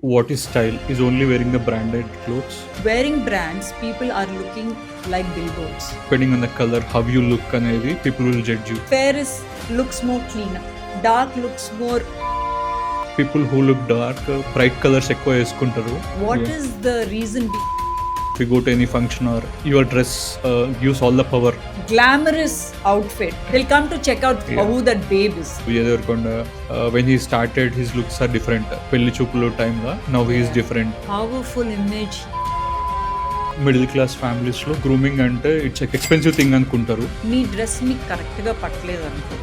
What is style? Is only wearing the branded clothes? Wearing brands, people are looking like billboards. Depending on the color, how you look అనేది people will judge you. Fair looks more cleaner. Dark looks more. People who look dark, bright colors ఎక్కువ వేసుకుంటారు. What is the reason? If you go to any function or your dress gives all the power. Glamorous outfit. They'll come to check out who that babe is. Vijay Devarkonda, when he started, his looks are different. పెళ్లి చూపులు టైంలో now he is different. Powerful image. Middle class families లో grooming అంటే it's expensive thing అనుకుంటారు. మీ dress మీకు correct గా పట్టలేదు అనుకో.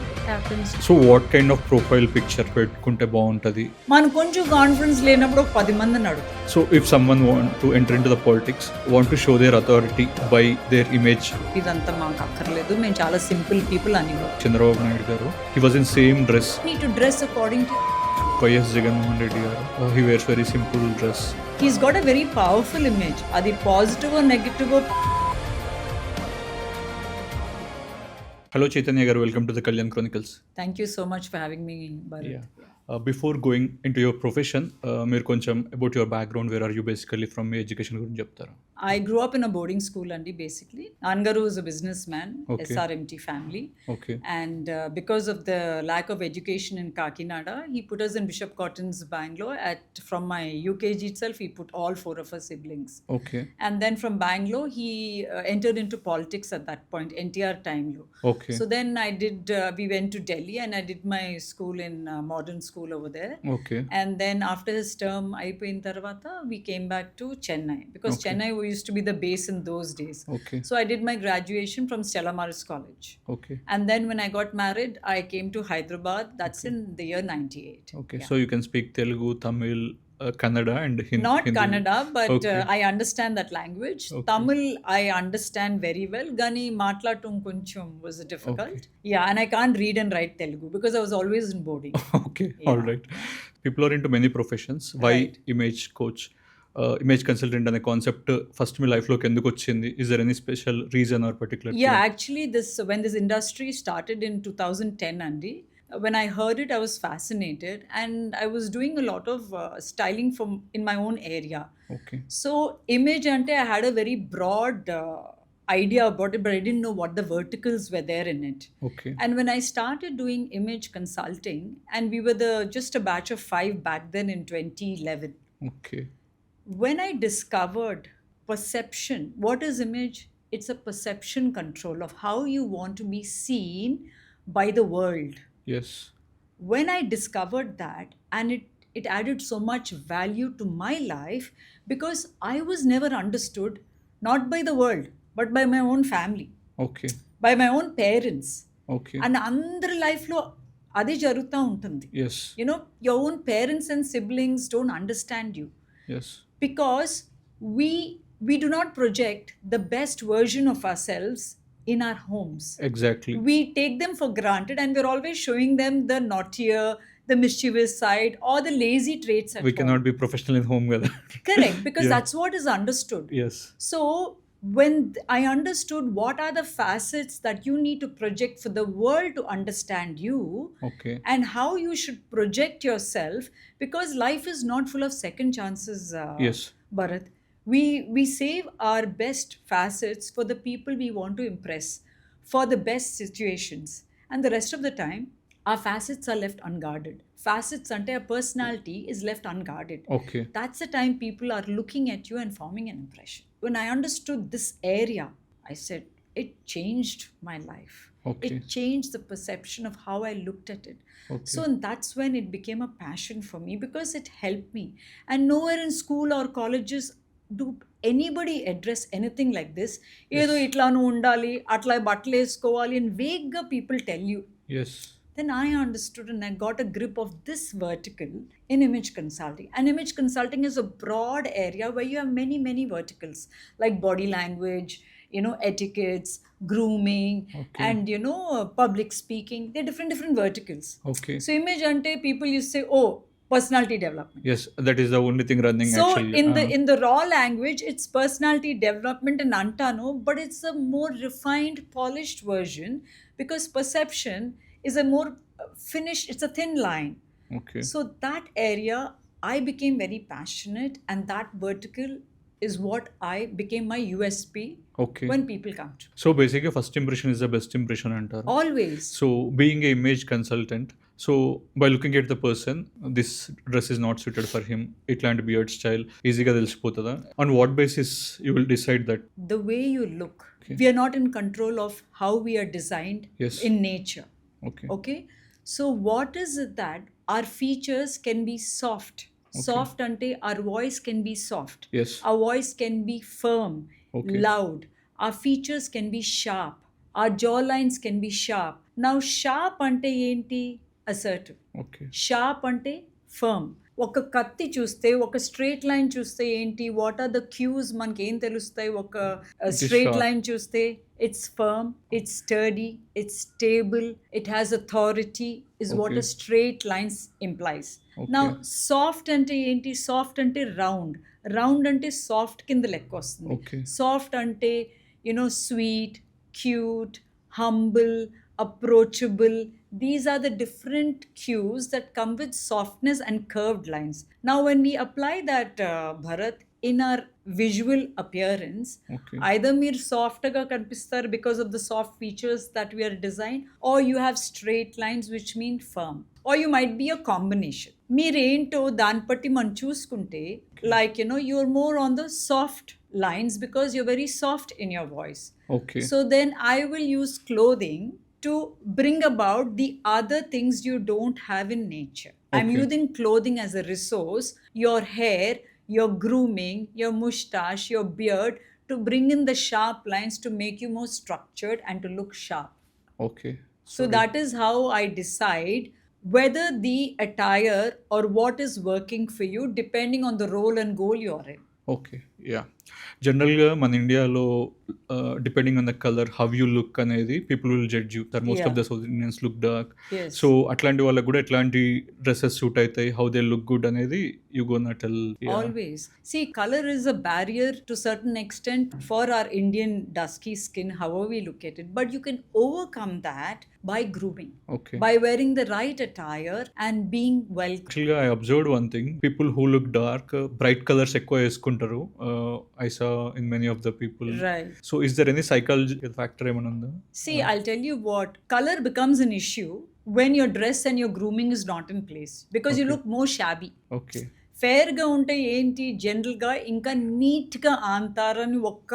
So what kind of profile picture పెట్టుకుంటే బాగుంటది? మనం కొంచెం కాన్ఫిడెన్స్ లేనప్పుడు 10 మందిని అడుగు. So if someone want to enter into the politics, want to show their authority by their image, ఇదంతా మాకు అక్కర్లేదు, మేము చాలా సింపుల్ పీపుల్ అని. Chandrababu Naidu garu he was in same dress. Need to dress according to. YS Jaganmohan Reddy garu he wears very simple dress. He's got a very powerful image. Adi positive or negative or... Hello Chaitanya garu, welcome to the Kalyan Chronicles. Thank you so much for having me, Bharat. Yeah. Before going into your profession, మీరు కొంచెం about your background, where are you basically from, me education గురించి చెప్తారా? I grew up in a boarding school andi basically. Angaru is a businessman, Okay. SRMT family. Okay. And because of the lack of education in Kakinada, he put us in Bishop Cotton's Bangalore. From my UKG itself, he put all 4 of us siblings. Okay. And then from Bangalore, he entered into politics at that point, NTR time lo. Okay. So then we went to Delhi and I did my school in modern school over there. Okay. And then after his term అయిపోయిన తర్వాత we came back to Chennai because Chennai used to be the base in those days. Okay. So I did my graduation from Stella Maris College. Okay. And then when I got married, I came to Hyderabad. That's in the year 98. Okay. Yeah. So you can speak Telugu, Tamil, Kannada and Hindi. Not Kannada, but Okay. I understand that language. Okay. Tamil, I understand very well. Gani matlatum koncham was difficult. Yeah, and I can't read and write Telugu because I was always in boarding. Okay. Yeah. All right. People are into many professions. Why Right. image coach, image consultant అనే concept first మీ life లోకి ఎందుకు వచ్చింది? Is there any special reason or particular? Yeah, actually, when this industry started in 2010, Andy, when I heard it, I was fascinated, and I was doing a lot of styling in my own area. Okay. So, image ante, I had a very broad idea about it, but I didn't know what the verticals were there in it. Okay. And when I started doing image consulting, and we were just a batch of 5 back then in 2011. Okay. When I discovered perception, what is image? It's a perception control of how you want to be seen by the world. Yes. When I discovered that, and it added so much value to my life because I was never understood, not by the world, but by my own family, Okay. by my own parents. Okay. And అందరి లైఫ్లో అదే జరుగుతూ ఉంటుంది. Yes. You know, your own parents and siblings don't understand you. Yes. Because we do not project the best version of ourselves in our homes. Exactly. We take them for granted and we're always showing them the naughtier, the mischievous side or the lazy traits at We home. cannot be professional in home కదా. Correct, because Yeah. that's what is understood. Yes. So when I understood what are the facets that you need to project for the world to understand you, Okay. and how you should project yourself, because life is not full of second chances, Yes. Bharat. We save our best facets for the people we want to impress, for the best situations, and the rest of the time our facets are left unguarded. Facets ante a personality is left unguarded. Okay. That's the time people are looking at you and forming an impression. When I understood this area, I said it changed my life. Okay. It changed the perception of how I looked at it. Okay. So and that's when it became a passion for me because it helped me. And nowhere in school or colleges do anybody address anything like this. ఏదో ఇట్లా నువ్వు ఉండాలి, అట్లా బట్టలు వేసుకోవాలి and vaguely people tell you. Yes. Then I understood and I got a grip of this vertical in image consulting. And image consulting is a broad area where you have many, many verticals like body language, you know, etiquettes, grooming, Okay. and, you know, public speaking. They're different verticals. Okay. So image ante, people used to say, oh, personality development. Yes, that is the only thing running So actually. in the raw language, it's personality development and antano, but it's a more refined, polished version because perception is a more finished, it's a thin line. Okay. So that area I became very passionate, and that vertical is what I became my USP Okay. when people come to. So basically, first impression is the best impression అంటారు. Always. So being a image consultant, so by looking at the person, this dress is not suited for him, ఇట్లాంటి beard style ఈజీగా తెలిసిపోతుందా? On what basis you will decide that? The way you look. Okay. We are not in control of how we are designed Yes. in nature. Okay. Okay. So what is it that our features can be soft? Soft ante our voice can be soft. Yes. Our voice can be firm, Okay. loud. Our features can be sharp. Our jawlines can be sharp. Now sharp ante enti? Assertive. Okay. Sharp అంటే firm. ఒక కత్తి చూస్తే, ఒక straight line చూస్తే ఏంటి, what are the cues మనకి ఏం తెలుస్తాయి? ఒక స్ట్రేట్ sharp. లైన్ చూస్తే it's firm, it's sturdy, it's stable, it has authority is what a Okay. Straight lines implies. Okay. నా సాఫ్ట్ అంటే ఏంటి? సాఫ్ట్ అంటే రౌండ్. రౌండ్ అంటే సాఫ్ట్ కింద లెక్క వస్తుంది. Okay. సాఫ్ట్ అంటే sweet, cute, humble, approachable. These are the different cues that come with softness and curved lines. Now, when we apply that, Bharat, in our visual appearance, Okay. either meer soft ga kanipistar because of the soft features that we are designed, or you have straight lines which mean firm, or you might be a combination. మీరేంటో దాన్ని బట్టి మనం చూసుకుంటే, like you're more on the soft lines because you're very soft in your voice. Okay. So then I will use clothing to bring about the other things you don't have in nature. I'm Okay. using clothing as a resource, your hair, your grooming, your mustache, your beard, to bring in the sharp lines to make you more structured and to look sharp. Okay. So that is how I decide whether the attire or what is working for you depending on the role and goal you're in. Okay. Yeah! జనరల్‌గా మన ఇండియాలో depending on the colour how you look అనేది people will judge you. Most of the Yeah. South Indians look dark. Yes. So అట్లాంటి వాళ్ళకి కూడా ఎట్లాంటి dresses suit అవుతాయి, how they look good అనేది you gonna tell. Always. See, color is a barrier to certain extent for our Indian dusky skin, however we look at it. But you can overcome that by grooming, okay. by wearing the right attire and being well. యాక్చువల్‌గా I observed one thing, people who look dark bright colours ఎక్కువ వేసుకుంటారు. I saw in many of the people. Right. So is there any psychological factor ఏమైనా ఉందా? See, I'll tell you what, color becomes an issue when your dress and your grooming is not in place because you Okay. look more shabby. Okay. ఫేర్గా ఉంటే ఏంటి, జనరల్గా ఇంకా నీట్గా ఆంతారని ఒక్క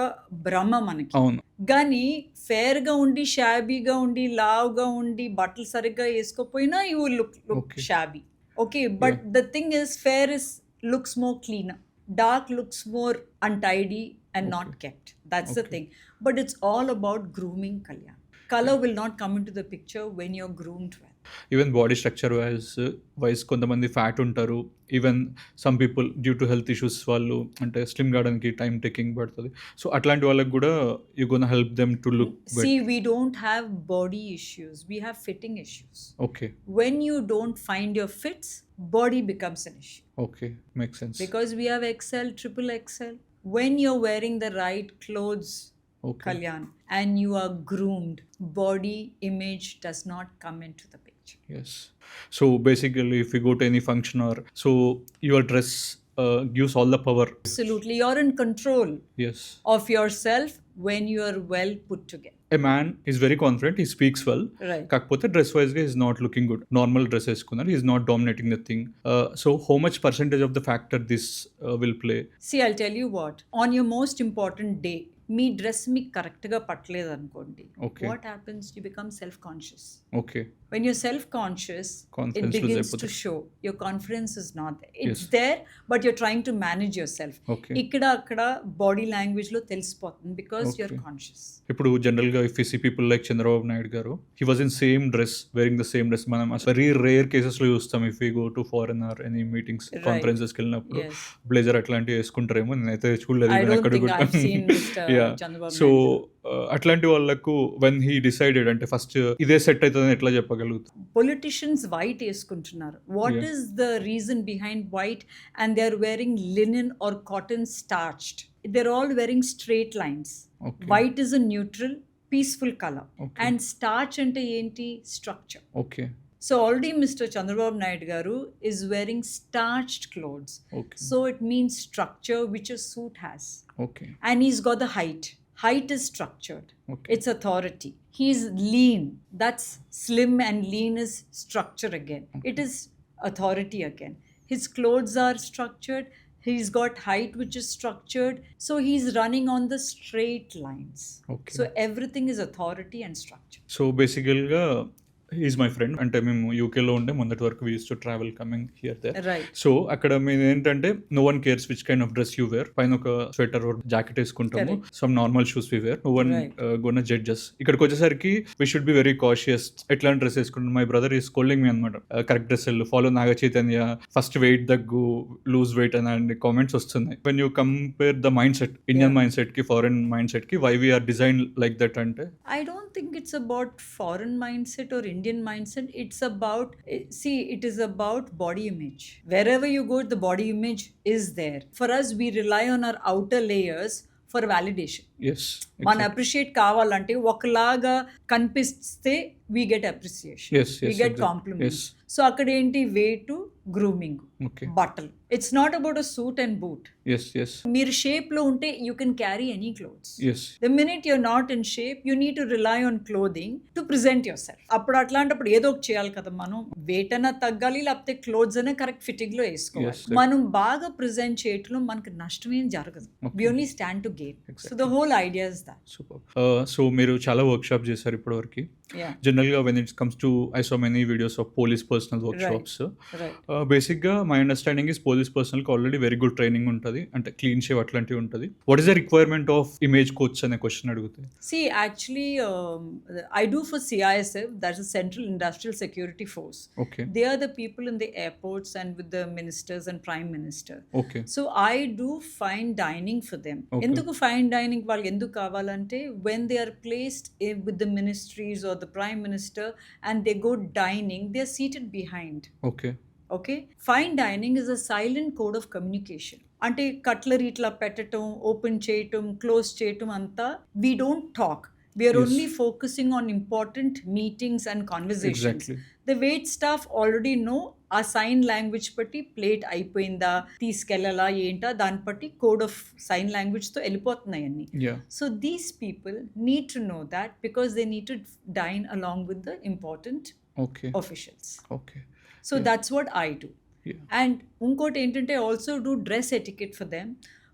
భ్రమ మనకి. అవును. కానీ ఫేర్గా ఉండి, షాబీగా ఉండి, లావుగా ఉండి, బట్టలు సరిగ్గా వేసుకోకపోయినా you look Okay. Shabby. Okay, but the thing is fair is looks more cleaner, dark looks more untidy and not Okay. kept. That's the Okay. thing. But it's all about grooming, Kalyan. Color will not come into the picture when you're groomed well. Even body structure wise కొంతమంది fat ఉంటారు. Even some people due to health issues వాళ్ళు అంటే slim కావడానికి time taking పడుతుంది. So అట్లాంటి వాళ్ళకి కూడా you gonna help them to look better. See, we don't have body issues. We have fitting issues. Okay. When you don't find your fits, body becomes an issue. Okay. Make sense. Because we have XL, triple XL. When you're wearing the right clothes, okay. Kalyan, and you are groomed, body image does not come into the picture. Yes. So basically if you go to any function or so your dress gives all the power. Absolutely. You're in control Yes. of yourself when you are well put together. A man is very confident, he speaks well. Right. కాకపోతే dress వైజ్గా is not looking good. Normal dress వేసుకున్నారు, is not dominating the thing. So how much percentage of the factor this will play? See, I'll tell you what. On your most important day, me dress మీకు కరెక్ట్గా పట్టలేదు అనుకోండి, Okay. what happens? You become self-conscious. Okay. When you're self-conscious, it Confidence lose begins to అయిపోతుంది. show. Your confidence is not there. It's Yes. there, but you're trying to manage yourself. Okay. ఇక్కడ అక్కడ body లాంగ్వేజ్లో తెలిసిపోతుంది because Okay. you're conscious. ఇప్పుడు జనరల్గా if you see people like Chandrababu Naidu garu, he was in same dress, wearing the same dress. మనం very rare కేసెస్లో చూస్తాం if you go to foreign or any meetings Right. కాన్ఫరెన్సెస్కి వెళ్ళినప్పుడు Yes. బ్లేజర్ అట్లాంటివి వేసుకుంటారేమో. నేనైతే చూడలేదు I even don't ఎక్కడ think కూడా. I've seen Mr. Yeah. Chandrababu so Naidu. అట్లాంటి వాళ్ళకు వెన్ హీ డిసైడెడ్ అంటే ఫస్ట్ ఇదే సెట్ అవుతుందని ఎట్లా చెప్పగలుగుతాం? Politicians white వేసుకుంటున్నారు. What Yeah. is the reason behind white? And they're wearing linen or cotton starched. They're all wearing straight lines. Okay. White is a neutral, peaceful color. Okay. And starch అంటే ఏంటి? Structure. Okay. So already Mr. Chandrababu Naidu Garu is wearing starched clothes. Okay. So it means structure, which a suit has. Okay. And he's got the height. Height is structured. Okay. It's authority. He's lean. That's slim, and lean is structure again. It is authority again. His clothes are structured. He's got height, which is structured. So he's running on the straight lines. Okay. So everything is authority and structure. So బేసికల్గా is my friend. అంటే మేము యూకేలో ఉండే మొన్నటి వరకు we use to travel coming here they. Right. So అక్కడ మేము ఏంటంటే no one cares which kind of dress you wear. పైన ఒక స్వెటర్ జాకెట్ వేసుకుంటాము, some normal shoes we wear, no one gonna judges. ఇక్కడికి వచ్చేసరికి we should be very cautious. ఎట్లాంటి dress వేసుకుంటాం. My brother is scolding me అనమాట, correct dress follow Naga Chaitanya, first weight దగ్గు, lose weight అని కామెంట్స్ వస్తున్నాయి. When you compare the mindset, Indian mindset కి foreign mindset కి, why we are design like that అంటే I don't think it's about foreign mindset or Indian mindset. It's about, see, it is about body image. Wherever you go, the body image is there. For us, we rely on our outer layers for validation. Yes మన appreciate కావాలంటే ఒకలాగా కనిపిస్తే we get appreciation. Yes, We yes, get exactly. compliments. Yes. So అక్కడ ఏంటి, way to grooming, okay. బట్టలు. It's not about a suit and boot. Yes yes మీరు shape లో ఉంటే you can carry any clothes. Yes The minute you're not in shape, you need to rely on clothing to present yourself. అప్పుడు అట్లాంటప్పుడు ఏదో ఒకటి చేయాలి కదా మనం. వెయిట్ అన్నా తగ్గాలి, లేకపోతే క్లోత్స్ అనే కరెక్ట్ ఫిట్టింగ్ లో వేసుకోవాలి. Yes, మనం బాగా ప్రెజెంట్ చేయటంలో మనకి నష్టం ఏం జరగదు. We only stand to gain. So the whole idea is that. Super. So మీరు చాలా వర్క్ షాప్ చేశారు ఇప్పటి వరకు. Yeah. జనరల్గా when it's comes to I so many videos of police personnel వర్క్ షాప్స్. Right. బేసిక్గా మై అండర్స్టాండింగ్ ఇస్ పోలీస్ పర్సనల్కి ఆల్రెడీ వెరీ గుడ్ ట్రైనింగ్ ఉంటుంది, అంటే క్లీన్ షేవ్ అట్లాంటివి ఉంటుంది. What is the requirement of image coach అనే క్వశ్చన్ అడిగితే, See, actually, I do for CISF, that's a Central Industrial Security Force. Okay They are the people in the airports and with the ministers and prime minister. Okay So I do fine dining for them. Okay. ఎందుకు fine dining వాళ్ళకి ఎందుకు కావాలంటే, when they are placed with the ministries or the prime minister and they go dining, they are seated behind. Okay okay, fine dining is a silent code of communication. అంటే cutlery ఇట్లా పెట్టడం, open చేయటం, close చేయటం అంతా we don't talk. We're Yes. Only focusing on important meetings and conversations. Exactly. The wait staff already know ఆ sign language బట్టి plate అయిపోయిందా, తీసుకెళ్ళాలా ఏంటా, దాన్ని బట్టి కోడ్ ఆఫ్ సైన్ లాంగ్వేజ్తో వెళ్ళిపోతున్నాయి అన్ని. Yeah So these people need to know that because they need to dine along with the important okay officials. Okay So that's what I do. Yeah. And ఇంకోటి ఏంటంటే also do dress etiquette for them.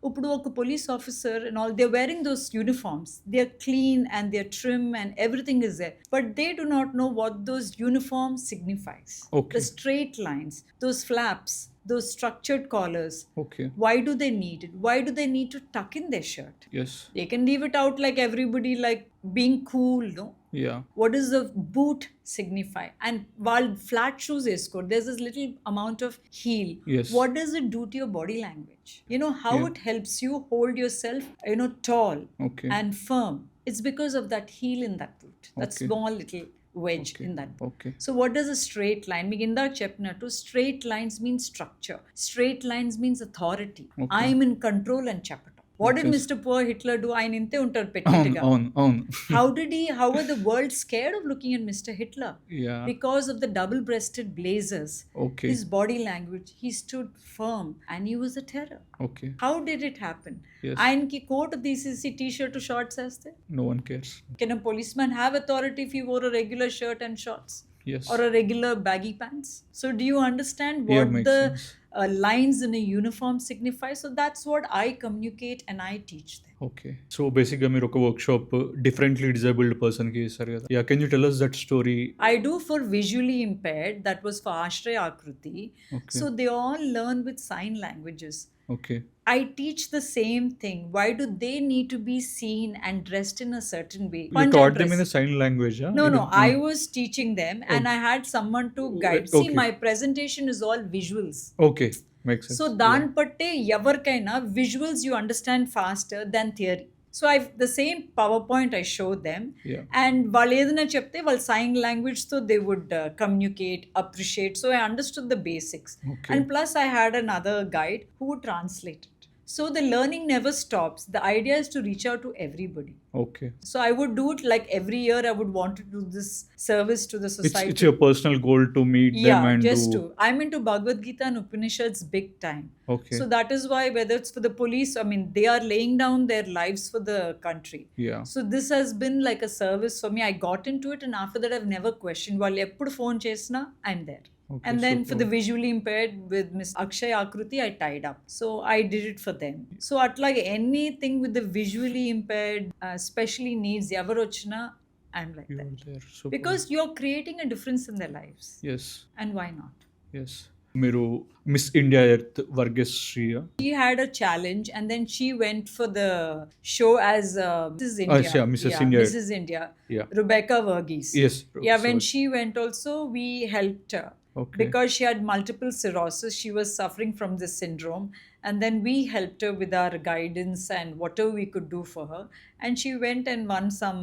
ఇప్పుడు ఒక police officer and all, they wearing those uniforms, they are clean and they are trim and everything is there, but they do not know what those uniforms signifies. Okay. The straight lines, those flaps, those structured collars, okay why do they need it? Why do they need to tuck in their shirt? Yes They can leave it out like everybody, like being cool, no? Yeah What does the boot signify? And while flat shoes is good, there's this little amount of heel. Yes. What does it do to your body language? You know how Yeah. it helps you hold yourself, tall okay and firm. It's because of that heel in that boot, that Okay. small little wedge Okay. in that boot. Okay So what does a straight line mean? ఇందాక చెప్పినట్టు straight lines mean structure. Straight lines means authority. Okay. I'm in control and చెప్పటం. What did Okay. Mr. Poor Hitler do? ఆయన ఇంతే ఉంటారు అవును పెట్టిగా. అవును అవును How were the world scared of looking at Mr. Hitler? Yeah Because of the double-breasted blazers, okay his body language, he stood firm and he was a terror. Okay How did it happen? Yes. ఆయనకి coat తీసేసి T-shirt shorts వేస్తే, no one cares. can a policeman have authority if he wore a regular shirt and shorts yes or a regular baggy pants? So do you understand Yeah, what makes the sense. lines in a uniform signify? So that's what I communicate and I teach them. Okay. So బేసిక్గా మీరు ఒక work shop differently disabled పర్సన్కి చేస్తారు కదా. Yeah, can you tell us that story? I do for visually impaired, that was for Ashray Akruti. Okay. So they all learn with sign languages. Okay I teach the same thing. Why do they need to be seen and dressed in a certain way? You Punjab taught them dress. In sign language? No, I was teaching them and I had someone to guide. See, Okay. my presentation is all visuals. Okay, makes sense. So దాని బట్టే ఎవరికైనా visuals you understand faster than theory. So the same PowerPoint I showed them, Yeah. and వాళ్ళు ఏదైనా చెప్తే వాళ్ళు sign language తో they would communicate, appreciate. So I understood the basics. Okay. And plus I had another guide who would translate it. So the learning never stops. The idea is to reach out to everybody. Okay. So I would do it like every year. I would want to do this service to the It's society. your personal goal to meet them Yeah, and just do. to. I'm into Bhagavad Gita and Upanishads big time. Okay. So that is why, whether it's for the police, I mean, they are laying down their lives for the country. Yeah. So this has been like a service for me. I got into it, and after that, I've never questioned. While eppudu phone chesna, I'm there. Okay, And then for super. the visually impaired with Miss Akshay Akruti, I tied up. So I did it for them. So at like anything with the visually impaired, specially needs, Yavarochna, I'm like You that. are there. Super. Because you're creating a difference in their lives. Yes. And why not? Yes. మీరు Miss India Earth వర్గశ్రీయ. She had a challenge, and then she went for the show as Mrs. India. yeah, Mrs. India. Mrs. India. Yeah. Rebecca Verghese. Yes. Yeah, when so- she went also, we helped her. Okay. Because she had multiple cirrhosis. She was suffering from this syndrome. And then we helped her with our guidance and whatever we could do for her. And she went and won some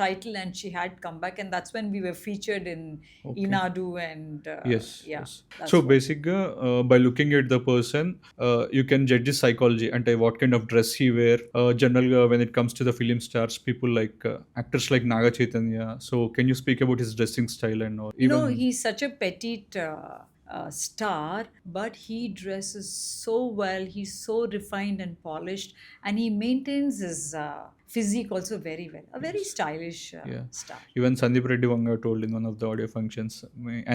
title, and she had come back. And that's when we were featured in Okay. Inadu and Yes. yeah. Yes. that's So what. basically, by looking at the person, you can judge his psychology and what kind of dress he wear. Generally, when it comes to the film stars, people like actors like Naga Chaitanya. So can you speak about his dressing style and all? You know, he's such a petite star, but he dresses so well. He's so refined and polished, and he maintains his physique also very well. A very stylish Yeah. star. Even Sandeep Reddy Vanga told in one of the audio functions,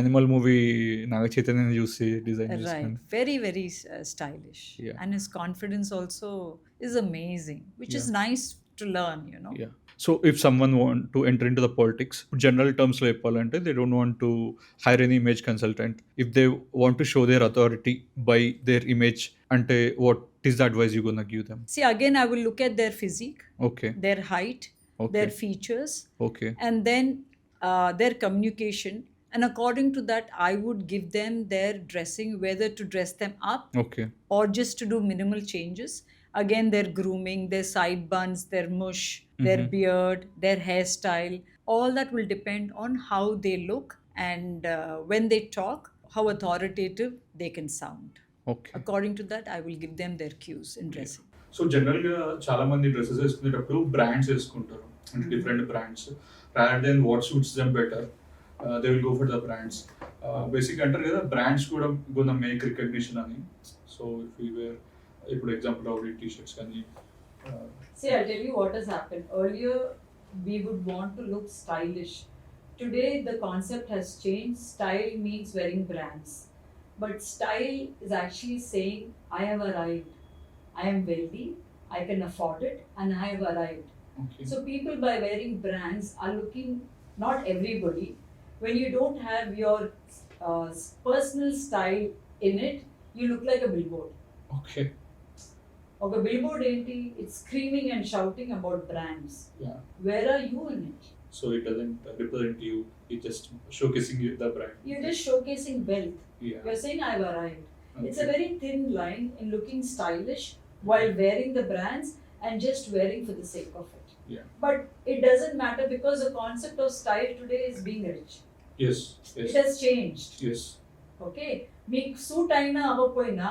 Animal movie Naga Chaitanya చూసి design Right. చేశాను. Very, very stylish. Yeah. And his confidence also is amazing, which is Yeah. nice to learn, you know. Yeah. So if someone want to enter into the politics, general terms లో చెప్పాలంటే they don't want to hire any image consultant. If they want to show their authority by their image, అంటే what is the advice you gonna give them? See, again, I will look at their physique, Okay. their height, Okay. their features, Okay. and then their communication. And according to that, I would give them their dressing, whether to dress them up Okay. or just to do minimal changes. Again, their grooming, their side buns, their mush, their beard, their hairstyle, all that will depend on how they look, and when they talk, how authoritative they can sound. Okay. According to that, I will give them their cues in dressing. So జనరల్గా చాలా మంది dresses వేసుకునేటప్పుడు brands వేసుకుంటారు, అంటే different brands, rather than what suits them better they will go for the brands. Basic అంటారు కదా brands కూడా Gona make recognition అని. సో ఇఫ్ యూ వేర్ ఇప్పుడు ఎగ్జాంపుల్ ఆవిడ టీ షర్ట్స్ కానీ. See, I'll tell you what has happened. Earlier, we would want to look stylish. Today, the concept has changed. Style means wearing brands. But style is actually saying, I have arrived. I am wealthy, I can afford it, and I have arrived. Okay. So people, by wearing brands, are looking, not everybody, when you don't have your personal style in it, you look like a billboard. Okay. Okay, billboard enti, it's screaming and shouting about brands. Yeah. Where are you in it? So it doesn't represent you, it's just showcasing you the brand. You're just showcasing wealth. Yeah. You're saying I've arrived. It's a Okay. very thin line in looking stylish while wearing the brands and just wearing for the sake of it. Yeah. But it doesn't matter, because the concept of style today is being rich. Yes. Yes. It has changed. Yes. Okay, మీకు suit అయినా అవ్వకపోయినా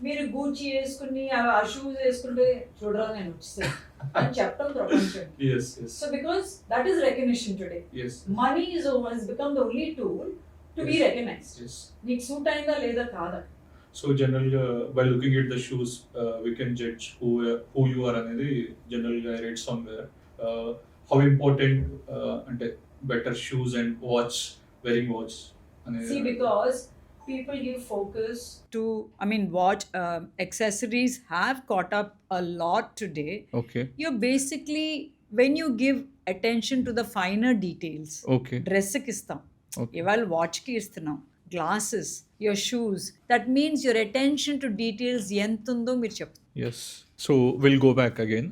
మీరు గూచి వేసుకుని ఆ shoes వేసుకుంటే చూడరా నేను వచ్చేసాను అని చెప్పడం ప్రపంచం. Yes. Yes. So because that is recognition today. Yes. Money has become the only tool to be Yes. recognized. Yes. నీకు సూట్ అయిందా లేదా కాదా. So generally, by looking at the shoes, we can judge who you are అనేది generally I read somewhere. How important అంటే better shoes and watch, wearing watch అనేది. See, because people give focus to, I mean, watch accessories have caught up a lot today. Okay. You're basically, when you give attention to the finer details, Okay. డ్రెస్కి ఇస్తాం, Okay. ఇవాళ వాచ్కి ఇస్తున్నాం, glasses, your shoes, that means your attention to details ఎంత ఉందో మీరు చెప్తారు. Yes. So we'll go back again.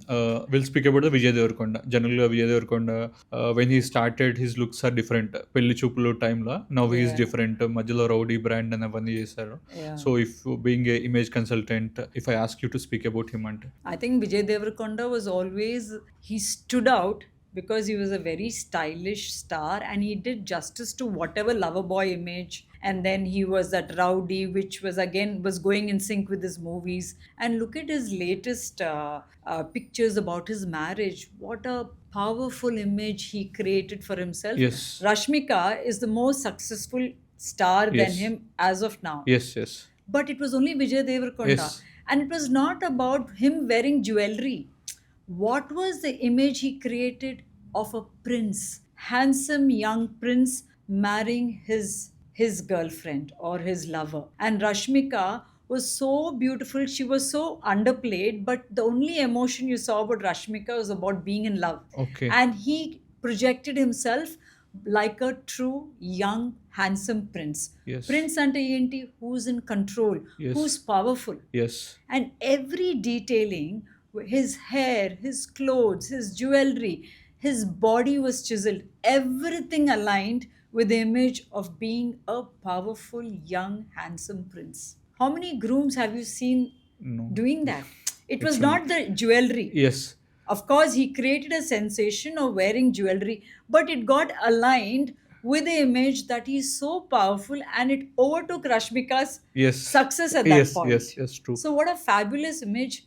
We'll speak about the Vijay Devarkonda. Generally, Vijay Devarkonda, when he started, his looks are different. Pelli Choopulu time la, now he is Yeah. different. Madhyalo Rowdy brand and avani chesaru. Yeah. So if being a image consultant, if I ask you to speak about him ante. I think Vijay Devarkonda was always, he stood out because he was a very stylish star and he did justice to whatever lover boy image, and then he was that rowdy which was again was going in sync with his movies. And look at his latest pictures about his marriage. What a powerful image he created for himself. Yes. Rashmika is the most successful star than Yes. him as of now. Yes, yes. But it was only Vijay Devarkonda. Yes. And it was not about him wearing jewelry. What was the image he created of a prince, handsome young prince marrying his girlfriend or his lover? And Rashmika was so beautiful. She was so underplayed, but the only emotion you saw about Rashmika was about being in love. Okay. And he projected himself like a true young handsome prince. Yes. Prince ante enti, who's in control, Yes. who's powerful. Yes. And every detailing, his hair, his clothes, his jewelry, his body was chiseled, everything aligned with the image of being a powerful young handsome prince. How many grooms have you seen No. doing that? It was It's not the jewelry. Yes. Of course, he created a sensation of wearing jewelry, but it got aligned with the image that he's so powerful, and it overtook Rashmika's Yes. success at that Yes, point. yes, yes, true. So, what a fabulous image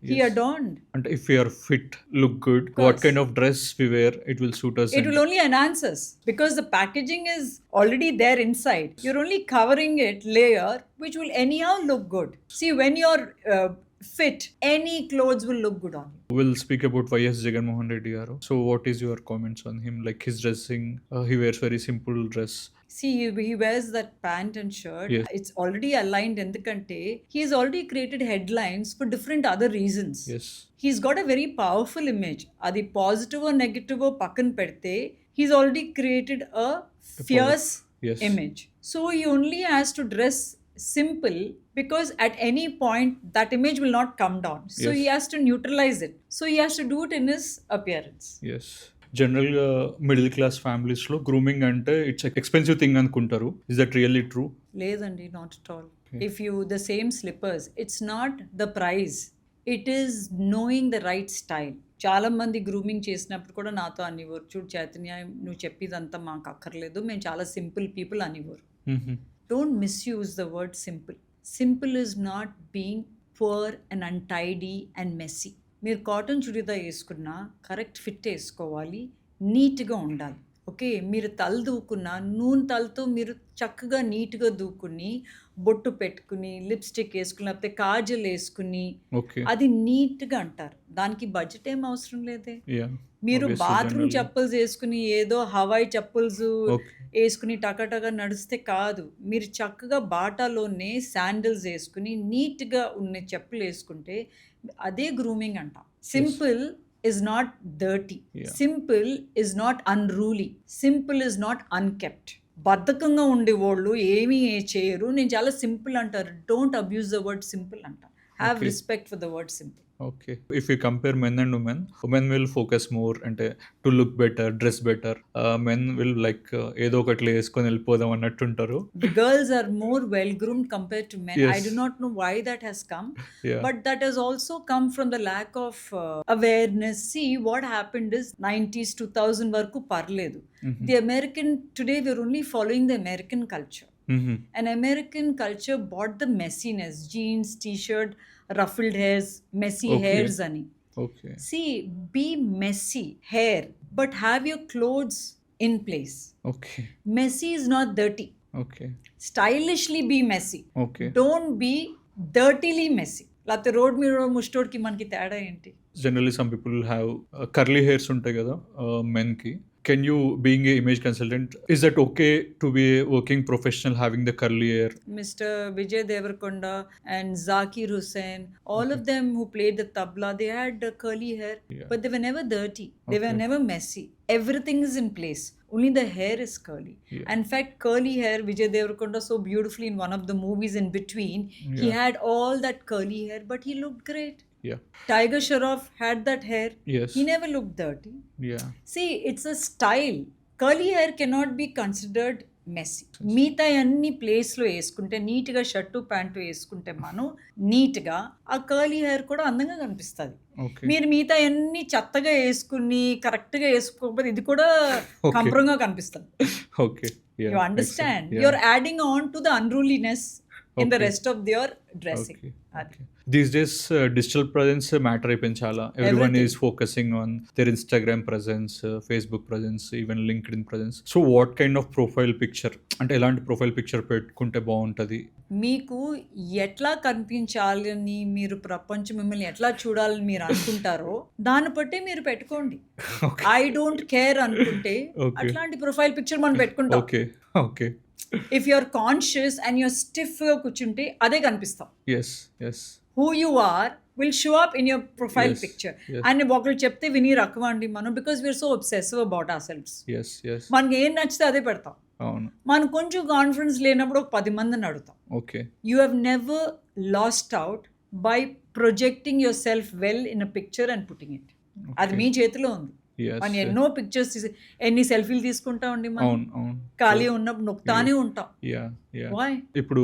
he Yes. adorned. And if we are fit, look good, course. what kind of dress we wear, it will suit us. It will only enhance us because the packaging is already there inside. You're only covering it layer, which will anyhow look good. See, when you're fit, any clothes will look good on you. We'll speak about YS Jaganmohan Reddy Garu. So what is your comments on him? Like his dressing, he wears very simple dress. See, he wears that pant and shirt. Yes. It's already aligned endukante. He's already created headlines for different other reasons. Yes. He's got a very powerful image. Adi positive or negative or pakkan pedte, he's already created a fierce Yes. image. So he only has to dress simple because at any point that image will not come down. So Yes. he has to neutralize it. So he has to do it in his appearance. Yes. జనరల్గా middle class ఫ్యామిలీస్లో grooming అంటే it's expensive thing అనుకుంటారు. Is that really true? లేదండి, not at all. If you the same slippers, it's not the price, it is knowing the right style. చాలా మంది grooming చేసినప్పుడు కూడా నాతో అనేవారు, చూడు చైతన్య, నువ్వు చెప్పేదంతా మాకు అక్కర్లేదు, మేము చాలా సింపుల్ పీపుల్ అనేవారు. Don't misuse the word simple. Simple is not being poor and untidy and messy. మీరు కాటన్ చుడిదా వేసుకున్నా కరెక్ట్ ఫిట్ వేసుకోవాలి, నీట్గా ఉండాలి. ఓకే, మీరు తల దూకున్నా నూనె తలతో మీరు చక్కగా నీట్గా దూకుని బొట్టు పెట్టుకుని లిప్స్టిక్ వేసుకుని లేకపోతే కాజల్ వేసుకుని ఓకే, అది నీట్గా అంటారు. దానికి బడ్జెట్ ఏం అవసరం లేదే. యా. మీరు Obviously, బాత్రూమ్ generally. చెప్పుల్స్ వేసుకుని ఏదో హవాయి చెప్పుల్స్ Okay. వేసుకుని టకటగా నడిస్తే కాదు. మీరు చక్కగా బాటాలోనే శాండిల్స్ వేసుకుని నీట్గా ఉన్న చెప్పులు వేసుకుంటే అదే గ్రూమింగ్ అంట. Simple is not dirty, Yeah. Simple is not unruly, simple is not unkempt. బద్ధకంగా ఉండేవాళ్ళు ఏమీ చేయరు, నేను చాలా సింపుల్ అంటారు. Don't abuse the word simple అంట. Have Okay. Respect for the word simple. Okay, if you compare men and women, women will focus more అంటే to look better, dress better. Men will like ఏదో ఒకటి వేసుకొని వెళ్ళిపోదాం అన్నట్టుంటారు. The girls are more well groomed compared to men. Yes. I do not know why that has come, Yeah. but that has also come from the lack of awareness. See, what happened is 90s 2000 varaku parledu. The American, today we're only following the American culture. And American culture bought the messiness, jeans, t-shirt, ruffled hairs, messy Okay. hairs ani. Okay, See, be messy hair, but have your clothes in place. Okay, Messy is not dirty. Okay, Stylishly be messy. Okay. Don't be dirtily messy. లేకపోతే road మీద ముష్టోడికి మనకి తేడా ఏంటి? Generally some people have curly hairs ఉంటాయి కదా మెన్కి. Can you, being a image consultant, is that okay to be working professional having the curly hair? Mr. Vijay Devarkonda and Zakir Hussain, all of them who played the tabla, they had curly hair, Yeah. but they were never dirty. They were Okay. never messy. Everything is in place. Only the hair is curly. Yeah. In fact, curly hair, Vijay Devarkonda so beautifully in one of the movies in between, he Yeah. had all that curly hair, but he looked great. Yeah, Tiger Shroff had that hair. Yes, He never looked dirty. Yeah. See, it's a style. Curly hair cannot be considered messy. మిగతా అన్ని ప్లేస్లో వేసుకుంటే నీట్గా shirt pant వేసుకుంటే మనం నీట్గా ఆ curly hair కూడా అందంగా కనిపిస్తుంది. ఓకే. మీరు మిగతా అన్ని చెత్తగా వేసుకుని కరెక్ట్గా వేసుకోకపోతే ఇది కూడా ఓకే. కంప్రంగా కనిపిస్తుంది. Okay. You Yeah. Understand, Yeah. You're adding on to the unruliness in the Okay. Rest of your dressing. Okay. అది Okay. These days, digital presence matter అయిపోయింది చాలా. Everyone Everything. is focusing on their Instagram presence, Facebook presence, even LinkedIn presence. So what kind of profile picture, అంటే ఎలాంటి profile picture పెట్టుకుంటే బాగుంటుంది? మీకు ఎట్లా కనిపించాలని, మీరు ప్రపంచం మిమ్మల్ని ఎట్లా చూడాలని మీరు అనుకుంటారో దాన్ని బట్టి మీరు పెట్టుకోండి. Okay. ఐ డోంట్ కేర్ అనుకుంటే Okay. అట్లాంటి ప్రొఫైల్ పిక్చర్ మనం పెట్టుకుంటాం. Okay. Okay. If you are conscious and you're స్టిఫ్గా కూర్చుంటే అదే కనిపిస్తాం. Yes. Yes. Who you are will show up in your profile Yes. Picture. Yes. And ఒకరు చెప్తే విని రకమండి మనం, because we're so obsessive about our selfs. Yes. Yes. మనకి ఏం నచ్చితే అదే పెడతాం. అవును. మనం కొంచెం కాన్ఫిడెన్స్ లేనప్పుడు ఒక 10 మందిని అడుగుతాం. Okay. You have never lost out by projecting yourself well in a picture and putting it. అది మీ చేతిలో ఉంది. Yes. మనం ఎన్నో పిక్చర్స్ ఎన్ని సెల్ఫీలు తీసుకుంటామండి మనం. అవును. అవును. ఖాళీ ఉన్నప్పుడు నొక్కుతానే ఉంటాం. యా. యా. Why? ఇప్పుడు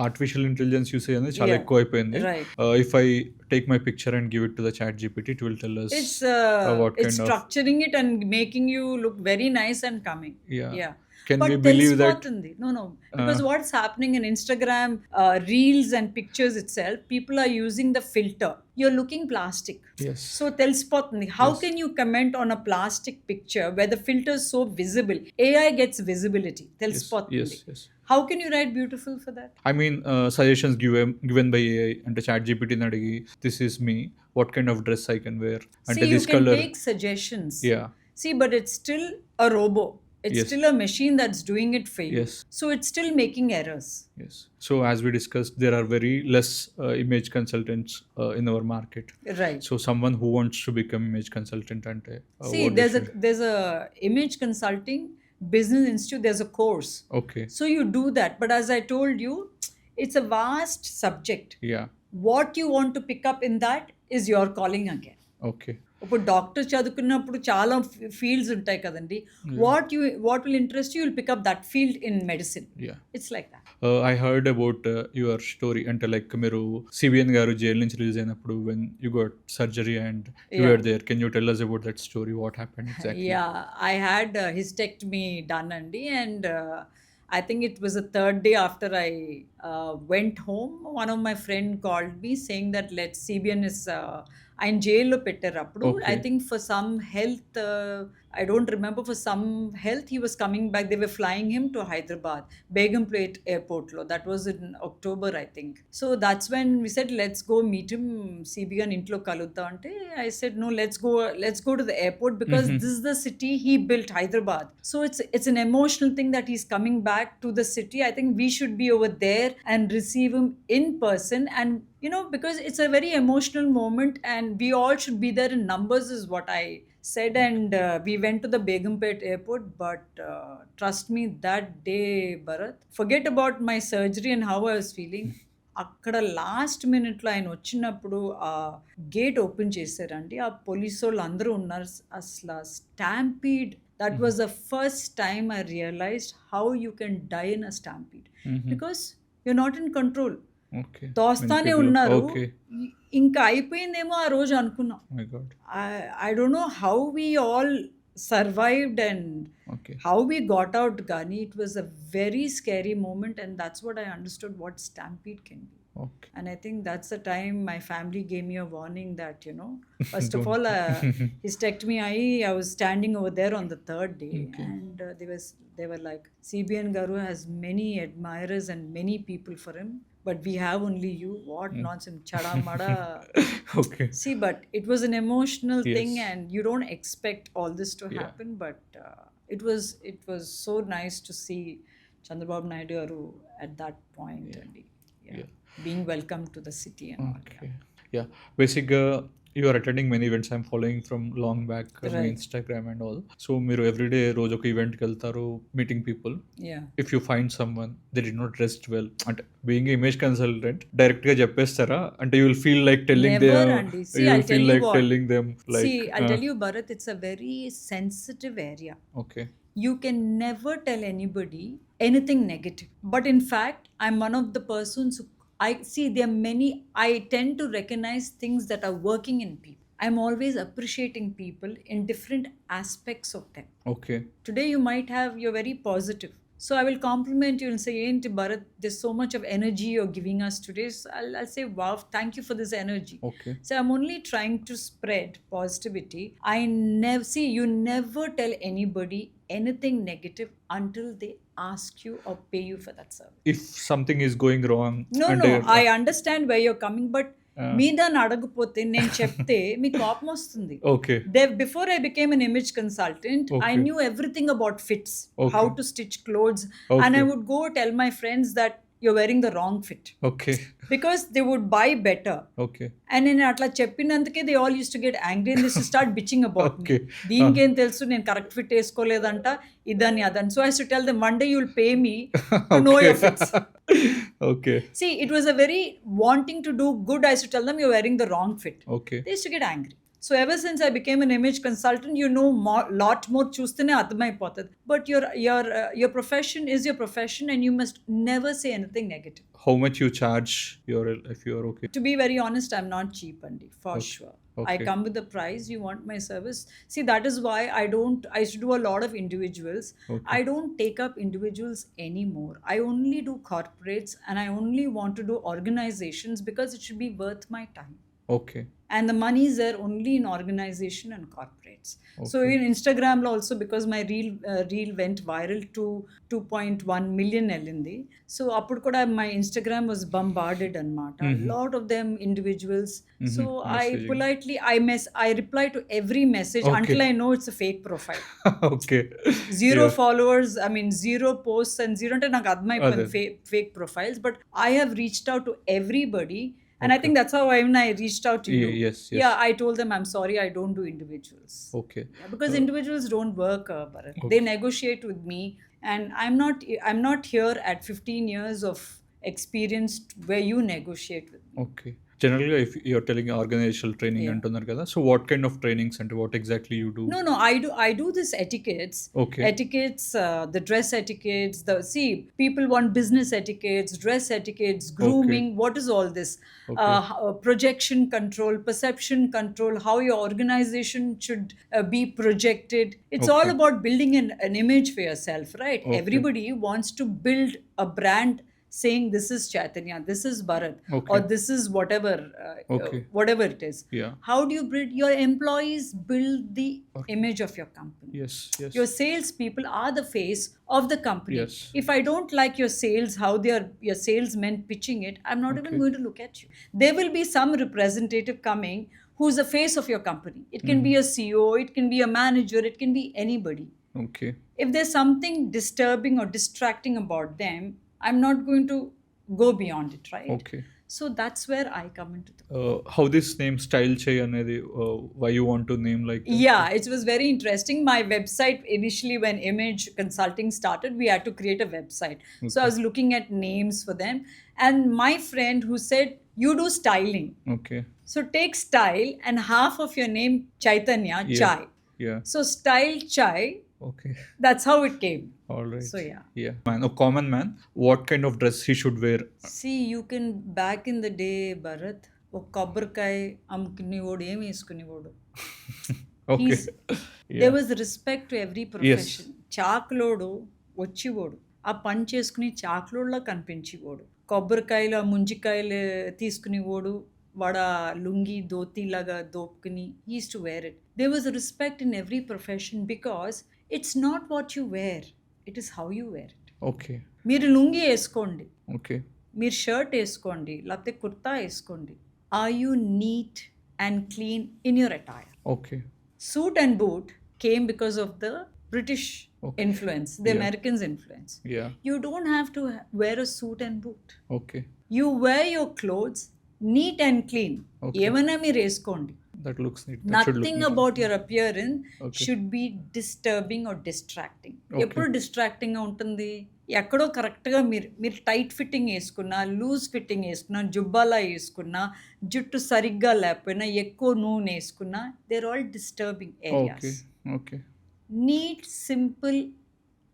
ఆర్టిఫిషియల్ ఇంటెలిజెన్స్ యూసేజ్ అనేది చాలా Yeah. ఎక్కువ అయిపోయింది. Right. If I take my picture and give it to the ChatGPT, it will tell us It's what it's kind of structuring it and making you look very nice and coming. yeah. Yeah. Can But we believe that? తెలిసిపోతుంది. No. Because what's happening in Instagram reels and pictures itself, people are using the filter. You're looking plastic. Yes. So తెలిసిపోతుంది. How Yes. can you comment on a plastic picture where the filter is so visible? AI gets visibility. Yes. తెలిసిపోతుంది. Yes. Yes. How can you write beautiful for that? I mean, suggestions given by AI అంటే చాట్ జీపీటీని అడిగి this is me, what kind of dress I can wear, అంటే See, you this can colour. take suggestions. Yeah. See, but it's still a robo. It's Yes. still a machine that's doing it for you. Yes. So it's still making errors. Yes. So as we discussed, there are very less image consultants in our market. Right. So someone who wants to become image consultant అంటే See, there's a image consulting business institute. There's a course. Okay. So you do that. But as I told you, it's a vast subject. Yeah. What you want to pick up in that is your calling again. Okay. ఇప్పుడు doctor చదువుకున్నప్పుడు చాలా fields ఉంటాయి కదండి. What will interest you will pick up that field in medicine. Yeah. It's like that. I heard about your story అంటే like మీరు CBN గారు jail నుంచి release అయినప్పుడు when you got surgery and you Yeah. were there, can you tell us about that story? What happened exactly? Yeah, I had hysterectomy done, Andy, and I think it was the third day after I went home. One of my friend called me saying that CBN is ఆయన జైల్లో పెట్టారు అప్పుడు. Okay. I think for some health, I don't remember, for some health he was coming back. They were flying him to Hyderabad, Begumpet airport lo. That was in October, I think. So that's when we said let's go meet him, CBN intlo kaludda ante. I said no, let's go to the airport because this is the city he built, Hyderabad. So it's an emotional thing that he's coming back to the city. I think we should be over there and receive him in person, and because it's a very emotional moment and we all should be there in numbers is what I said. And we went to the Begumpet airport, but trust me, that day, Bharat, forget about my surgery and how I was feeling. అక్కడ last మినిట్లో ఆయన వచ్చినప్పుడు ఆ gate open చేశారండి. ఆ police వాళ్ళు అందరూ ఉన్నారు. అసలు stampede, that was the first time I realised how you can die in a stampede because you're not in control. Okay. తోస్తానే Many people- ఉన్నారు. Okay. ఇంకా అయిపోయిందేమో ఆ రోజు అనుకున్నాం. Oh my God. I don't know how we all survived and Okay. how we got out, Gani. It was a very scary moment, and that's what I understood what stampede can be. Okay. And I think that's the time my family gave me a warning that, first of all, hysterectomy, I was standing over there on the third day. Okay. And they were like, CBN Garu has many admirers and many people for him, but we have only you. What nonsense, chada mada. Okay. See, but it was an emotional Yes. thing, and you don't expect all this to Yeah. happen, but it was so nice to see Chandrababu Naidu garu at that point. Yeah. And, Yeah. being welcomed to the city and all. Okay. Yeah. Basically, you are attending many events. I'm following from long back on Right. Instagram and all. So మీరు everyday రోజు ఒక ఈవెంట్కి వెళ్తారు, meeting people. Yeah. If you find someone they did not dressed well, అంటే being image consultant డైరెక్ట్గా చెప్పేస్తారా? అంటే you will feel like telling Never, them, Andy. See, you I'll will tell feel you like what. Telling them like See, I'll tell you, Bharat, it's a very sensitive area. Okay. you can never tell anybody anything negative. But in fact, I'm one of the persons who I see there are many, I tend to recognize things that are working in people. I'm always appreciating people in different aspects of them. Okay. Today you might have, you're very positive. So I will compliment you and say, Ain't Bharat, there's so much of energy you're giving us today. So I'll say, wow, thank you for this energy. Okay. So I'm only trying to spread positivity. I never see, you never tell anybody anything negative until they ask you or pay you for that service. If something is going wrong, No, and no, I understand where you're coming, but మీద అడగపోతే నేను చెప్తే మీ కోపం వస్తుంది. okay. Before I became an image consultant, I Okay. knew everything about fits, Okay. how to stitch clothes, and Okay. I would go tell my friends that you're wearing the wrong fit Okay. because they would buy better. Okay. And నేను అట్లా చెప్పినందుకే they all used to get angry and they used to start bitching about Okay. me. దీనికేం తెలుసు, నేను correct fit వేసుకోలేదంట, ఇదని అదని. So I used to tell them, one day you'll pay me to know your fits. Okay. See, it was a very wanting to do good. I used to tell them you're wearing the wrong fit. Okay. They used to get angry. So ever since I became an image consultant, you know, lot more చూస్తేనే అర్థమైపోతుంది. But your profession is your profession, and you must never say anything negative. How much you charge if you are okay? To be very honest, I'm not cheap, Andy, for sure. I Okay. come with the price. You want my service. See, that is why I used to do a lot of individuals. Okay. I don't take up individuals anymore. I only do corporates, and I only want to do organizations because it should be worth my time. Okay. And the money is there only in organization and corporates. So Okay. in Instagram also, because my reel went viral to 2.1 million elindi. So appudu kuda my Instagram was bombarded anamata. Lot of them individuals. So Messaging. I politely I reply to every message Okay. until I know it's a fake profile. Okay. Zero Yeah. followers, I mean zero posts and zero ante నాకు అర్థమైపోయింది అదే. fake profiles. But I have reached out to everybody. And I think that's how when I reached out to you. Yes, yes. Yeah, I told them, I'm sorry, I don't do individuals. Okay. Yeah, because individuals don't work, Bharat. Okay. They negotiate with me, and I'm not here at 15 years of experience where you negotiate with me. Okay. Generally, if you're telling organizational training Yeah. అంటున్నారు కదా, so what kind of trainings and what exactly you do? No, I do this etiquettes. Okay. Etiquettes, the dress etiquettes, people want business etiquettes, dress etiquettes, grooming. What is all this? Okay. Projection control, perception control, how your organization should be projected. It's all Okay. about building an image for yourself, right? Okay. Everybody wants to build a brand saying this is Chaitanya, this is Bharat, Okay. or this is whatever, Okay. whatever it is. Yeah. How do you build your employees? Build the image of your company. Yes. Yes. Your salespeople are the face of the company. Yes. If I don't like your sales, how your salesmen pitching it, I'm not even Okay. going to look at you. There will be some representative coming who's the face of your company. It can be a CEO, it can be a manager, it can be anybody. Okay. If there's something disturbing or distracting about them, I'm not going to go beyond it, right? Okay. So that's where I come into the How this name StyleChai అనేది, why you want to name like that? Yeah, it was very interesting. My website, initially when Image Consulting started, we had to create a website. So I was looking at names for them. And my friend who said, you do styling. Okay. So take style and half of your name, Chaitanya, Yeah. Chai. Yeah. So StyleChai, Okay. that's how it came. All right. So yeah. Yeah. Man, a common man, what kind of dress he should wear? See, you can, back in the day, Bharat, ఒక కొబ్బరికాయ అమ్ముకునేవాడు ఏమి వేసుకునేవాడు. Okay. There was respect to every profession. చాకులోడు వచ్చేవాడు, ఆ పని చేసుకుని చాకులోడులా కనిపించేవాడు. కొబ్బరికాయలు ఆ ముంజికాయలు తీసుకునేవాడు, వాడు ఆ lungi ధోతీలాగా దోపుకుని he used to wear it. There was a respect in every profession because it's not what you wear, it is how you wear it. Okay. మీరు లుంగి వేసుకోండి, Okay. మీరు షర్ట్ వేసుకోండి, లేకపోతే కుర్తా వేసుకోండి. Are you neat and clean in your attire? Okay. Suit and boot came because of the British Okay. influence, the Yeah. Americans' influence. Yeah. You don't have to wear a suit and boot. Okay. You wear your clothes neat and clean. Okay. ఏమైనా మీరు వేసుకోండి. That looks neat. That should look Nothing neat. about your appearance Okay. should be disturbing or distracting. Okay. ఎప్పుడు డిస్ట్రాక్టింగ్గా ఉంటుంది? ఎక్కడో కరెక్ట్గా మీరు tight fitting వేసుకున్నా, loose fitting వేసుకున్నా, జుబ్బాలా వేసుకున్నా, జుట్టు సరిగ్గా లేకపోయినా, ఎక్కువ నూనె వేసుకున్నా, they're all disturbing areas. Okay. Okay. Neat, simple,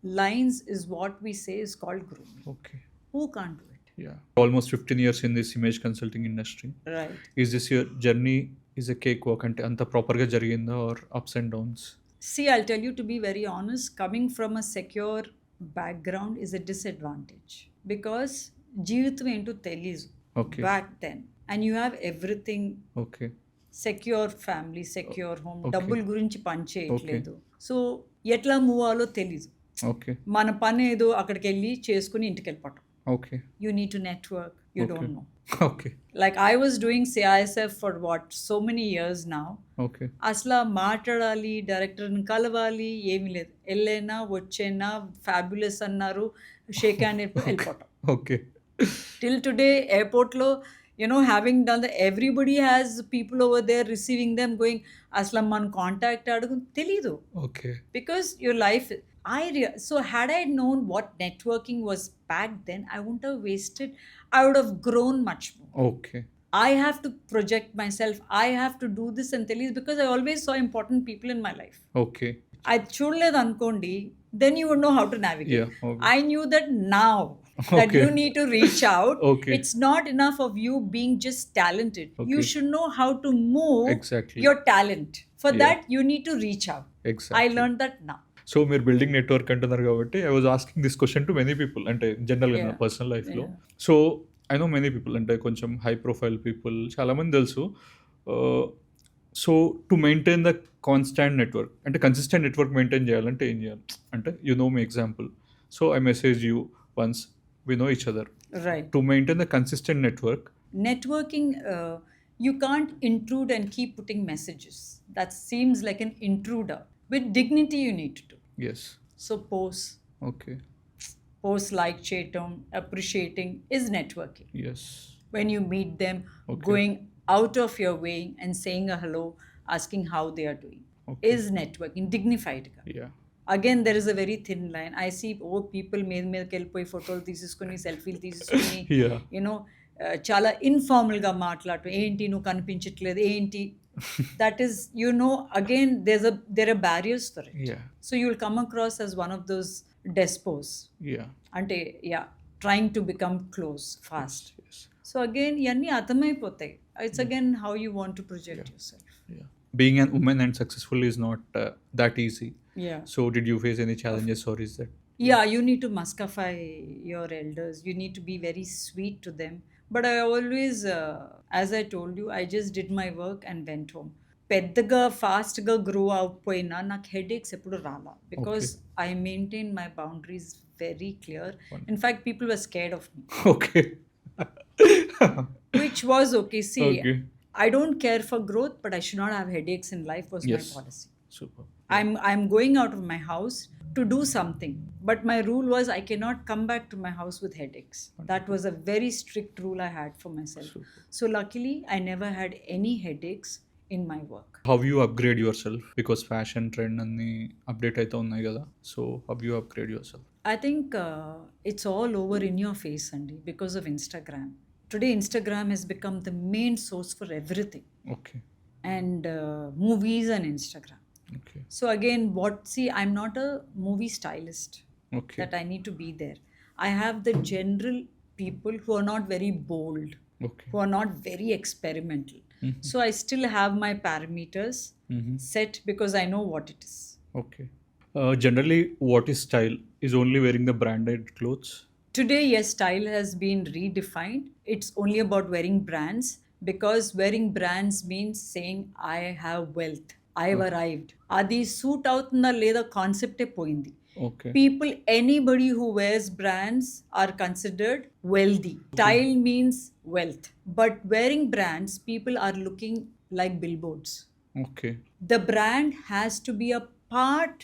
lines is what we say is called grooming. Okay. Who can't do it? Yeah. Almost 15 years in this image consulting industry. Right. Is this your journey is a cakewalk అంటే అంత ప్రాపర్గా జరిగిందా or ups and downs? See, I'll tell you, to be very honest, coming from a secure background is a disadvantage because జీవితం ఏంటో తెలీదు Okay. back then, and you have everything, okay. Secure family, secure home, Okay. డబ్బుల గురించి పని చేయట్లేదు. So ఎట్లా move అవ్వాలో తెలీదు. ఓకే. మన పని ఏదో అక్కడికి వెళ్ళి చేసుకుని ఇంటికి వెళ్ళిపోవటం. Okay. You need to network. You Okay. don't know. Okay. Like I was doing CISF for what, so many years now. Okay. అసలు మాట్లాడాలి, డైరెక్టర్ని కలవాలి, ఏమీ లేదు. వెళ్ళైనా వచ్చైనా ఫ్యాబ్యులస్ అన్నారు, షేక్ హ్యాండ్ వెళ్ళిపోవటం. Okay. Till today, airportలో having done that, everybody has people over there receiving them going, అసలు మన కాంటాక్ట్ అడుగు తెలీదు. Okay. Because your life, so had I known what networking was back then, I wouldn't have wasted, I would have grown much more. Okay. I have to project myself, I have to do this and tell you, because I always saw important people in my life. Okay. I చూడలేదు అనుకోండి, then you would know how to navigate. Yeah. Okay. I knew that now that Okay. you need to reach out. Okay. It's not enough of you being just talented. You Okay. should know how to move Exactly. your talent. For Yeah. that, you need to reach out. Exactly. I learned that now. So మీరు building network అంటున్నారు కాబట్టి I was asking this question to many people, అంటే జనరల్గా నా Yeah. Personal లైఫ్లో. Yeah. So I know many people, అంటే కొంచెం high profile people చాలామంది తెలుసు. So to maintain the constant network, అంటే కన్సిస్టెంట్ నెట్వర్క్ మెయింటైన్ చేయాలంటే ఏం చేయాలి? అంటే యు నో మీ example, so I message you once, we know each other. Right. To maintain the consistent network, Networking, you can't intrude and keep putting messages. That seems like an intruder. With dignity, you need to do. Yes. So okay. post like Chaitanya, appreciating is networking. ఎస్. When you meet them, Okay. going out of your way and saying a hello, asking how they are doing, Okay. is networking, dignified. Yeah. Again, there is a very thin line. I see people మీదకి వెళ్ళిపోయి ఫోటోలు తీసేసుకుని, సెల్ఫీలు తీసేసుకుని, yeah. చాలా ఇన్ఫార్మల్గా మాట్లాడటం, ఏంటి నువ్వు కనిపించట్లేదు ఏంటి, that is, again, there are barriers for it. Yeah. So you'll come across as one of those despos. Yeah. అంటే trying to become close fast. So again, ఇవన్నీ అర్థమైపోతాయి. It's again how you want to project yourself. Yeah. Being a woman and successful is not that easy. Yeah. So did you face any challenges, or is that? Yeah, you need to muscify your elders. You need to be very sweet to them. But I always, as I told you, I just did my work and went home. పెద్దగా ఫాస్ట్గా grow అయిపోయినా నాకు headaches ఎప్పుడు రాలా, because I maintain my boundaries very clear. In fact people were scared of me, Okay. which was okay. See, Okay. I don't care for growth, but I should not have headaches in life, was Yes. my policy. Super. I'm going out of my house to do something, but my rule was I cannot come back to my house with headaches. That was a very strict rule I had for myself. Super. So luckily, I never had any headaches in my work. How you upgrade yourself? Because fashion trend అన్ని update అయితే ఉన్నాయి కదా. So how you upgrade yourself? I think it's all over in your face, Andy, because of Instagram. Today, Instagram has become the main source for everything, Okay. and movies and Instagram. Okay. So again, I'm not a movie stylist Okay. that I need to be there. I have the general people who are not very bold, Okay. who are not very experimental. Mhm. So I still have my parameters Mhm. set because I know what it is. Okay. Generally, what is style? Is only wearing the branded clothes? Today, yes, style has been redefined. It's only about wearing brands, because wearing brands means saying I have wealth, I've arrived. Adi suit అవుతుందా లేదా కాన్సెప్టే పోయింది. Okay. People, anybody who wears brands are considered wealthy. Style means wealth. But wearing brands, people are looking like billboards. Okay. The brand has to be a part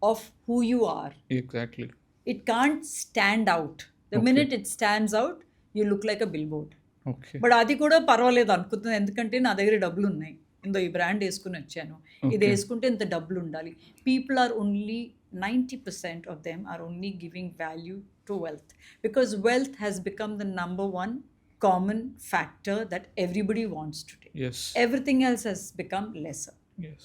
of who you are. Exactly. It can't stand out. The Okay. minute it stands out, you look like a billboard. Okay. But అది కూడా పర్వాలేదు అనుకుంటుంది, ఎందుకంటే నా దగ్గర డబ్బులు ఉన్నాయి, ఇందో ఈ బ్రాండ్ వేసుకుని వచ్చాను, ఇది Okay. వేసుకుంటే ఇంత డబ్బులు ఉండాలి. People are only 90% of them are only giving value to wealth, because wealth has become the number one common factor that everybody wants today. Yes. Everything else has become lesser. Yes.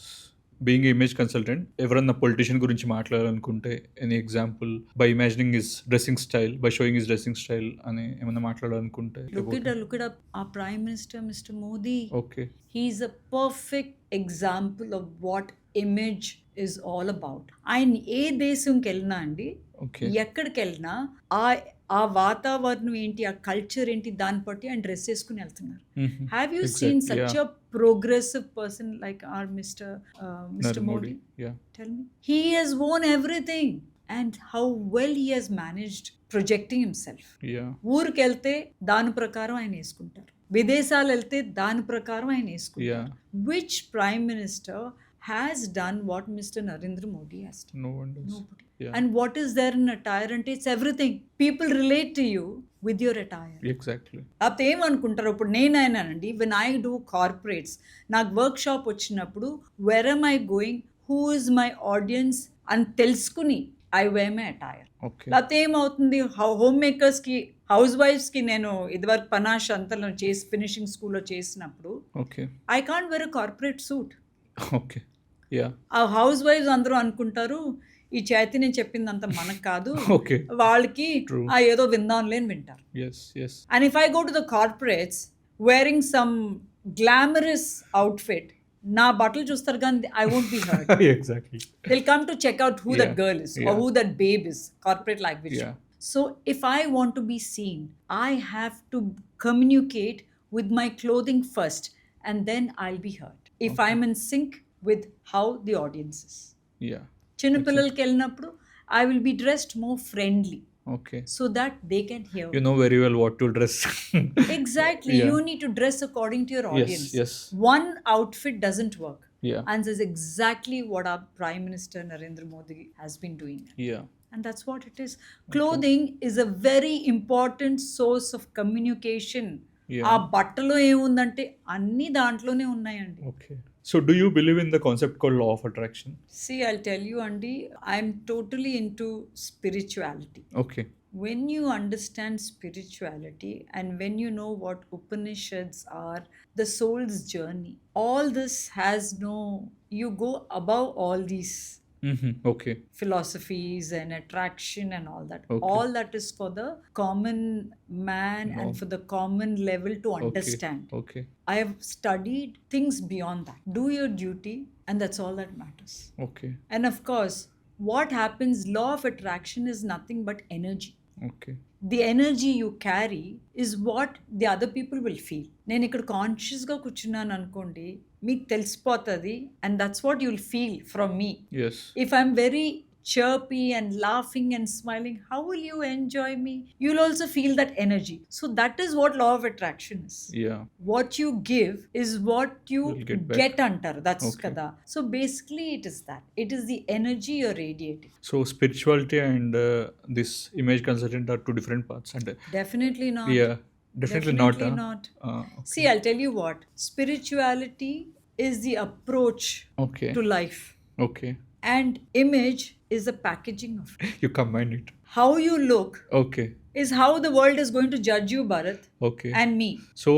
Being image consultant ఎవరన్నా politician గురించి మాట్లాడాలనుకుంటే any example by imagining his dressing style, by showing his dressing style అని ఏమన్నా మాట్లాడాలనుకుంటే Look it up. Our Prime Minister, Mr. Modi. Okay He's a perfect example of what image is all about. ఆయన ఏ దేశంకి వెళ్ళినా అండి, okay ఎక్కడికి వెళ్ళినా ఆ ఆ వాతావరణం ఏంటి, ఆ కల్చర్ ఏంటి, దాన్ని బట్టి ఆయన డ్రెస్ వేసుకుని వెళ్తున్నారు. Have you seen such a progressive person like our mister Modi? Tell me. He has worn everything and how well he has managed projecting himself. ఊరికి వెళ్తే దాని ప్రకారం ఆయన వేసుకుంటారు, విదేశాలు వెళ్తే దాని ప్రకారం ఆయన వేసుకుంటారు. Which prime minister has done what Mr. Narendra Modi has done? No one does. Nobody. And what is there in attire? And it's everything. People relate to you with your attire. Exactly. అప్పుడు ఏమనుకుంటారు, ఇప్పుడు నేనైనానండి, when I do corporates, నాకు work shop వచ్చినప్పుడు where am I going, who is my audience అని తెలుసుకుని I wear my attire. లేకపోతే ఏమవుతుంది, home మేకర్స్కి, house వైఫ్స్కి, నేను ఇదివరకు పనాష్ అంతలో చేసి ఫినిషింగ్ స్కూల్లో చేసినప్పుడు I can't wear a corporate suit. ఆ హౌస్ వైఫ్స్ అందరూ అనుకుంటారు ఈ చైతన్యం చెప్పిందంత మనకు కాదు, వాళ్ళకి ఆ ఏదో విందాంలే అని వింటారు. And if I go to the corporates wearing some glamorous outfit, నా బట్టలు చూస్తారు కానీ I won't be hurt. They'll come to check out who that girl is or who that babe is, corporate language. So if I want to be seen, I have to communicate with my clothing first and then I'll be heard. If I'm in sync with how the audience is. చిన్న పిల్లలకి వెళ్ళినప్పుడు I will be dressed more friendly. So that they can hear. You know very well what to dress. Exactly. You need to dress according to your audience. One outfit doesn't work. And this is exactly what our Prime Minister Narendra Modi has been doing. And that's what it is. Clothing is a very important source of communication. ఆ బట్టలో ఏముందంటే అన్ని దాంట్లోనే ఉన్నాయండి. So do you believe in the concept called law of attraction? See, I'll tell you, Andy, I'm totally into spirituality. When you understand spirituality and when you know what Upanishads are, the soul's journey, all this has you go above all these philosophies and attraction and all that. All that is for the common man and for the common level to understand. I have studied things beyond that. Do your duty and that's all that matters. And of course, what happens, law of attraction is nothing but energy. The energy you carry is what the other people will feel. నేను ఇక్కడ కాన్షియస్గా కూర్చున్నాను అనుకోండి, మీకు తెలిసిపోతుంది, and that's what you'll feel from me. If I'm very chirpy and laughing and smiling, how will you enjoy me? You'll also feel that energy. So that is what law of attraction is. What you give is what you get antaru. That's kada. So basically it is that. It is the energy you're radiating. So spirituality and this image consultant are two different parts. And definitely not. Definitely not. See, I'll tell you what. Spirituality is the approach to life. And image is the packaging of it. You combine it. How you look is how the world is going to judge you, Bharat, and me. So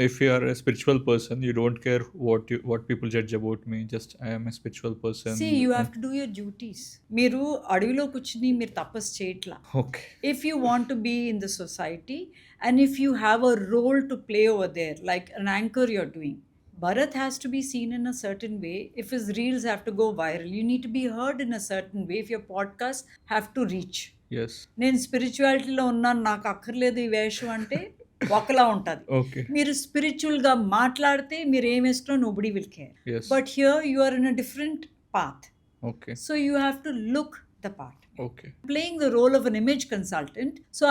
if you are a spiritual person, you don't care what people judge about me. Just I am a spiritual person. See, you have to do your duties. Meeru adivilo kuchni meer tapas cheyatla. If you want to be in the society and if you have a role to play over there, like an anchor you're doing, Bharat has to be seen in a certain way. If his reels have to go viral, you need to be heard in a certain way. If your podcasts have to reach. నేను స్పిరిచువాలిటీలో ఉన్నాను, నాకు అక్కర్లేదు ఈ వేషం అంటే ఒకలా ఉంటుంది. మీరు స్పిరిచువల్గా మాట్లాడితే మీరు ఏం వేసుకున్నా nobody will care. But here you are in a different path. So you have to look the part. Playing the role of an image consultant, so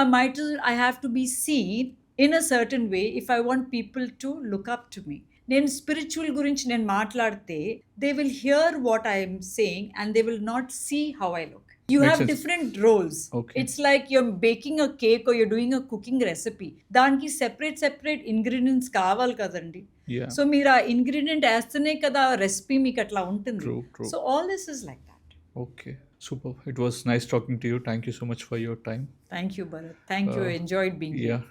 I have to be seen in a certain way if I want people to look up to me. నేను spiritual గురించి నేను మాట్లాడితే they will hear what I am saying and they will not see how I look. You have different roles. It's like you're baking a cake or you're doing a cooking recipe. దానికి separate ingredients కావాలి కదండి. So మీరు ఆ ingredient వేస్తేనే కదా recipe మీకు అట్లా ఉంటుంది. So all this is like that. Super. It was nice talking to you. Thank you so much for your time. Thank you, Bharat. Thank you. I enjoyed being here.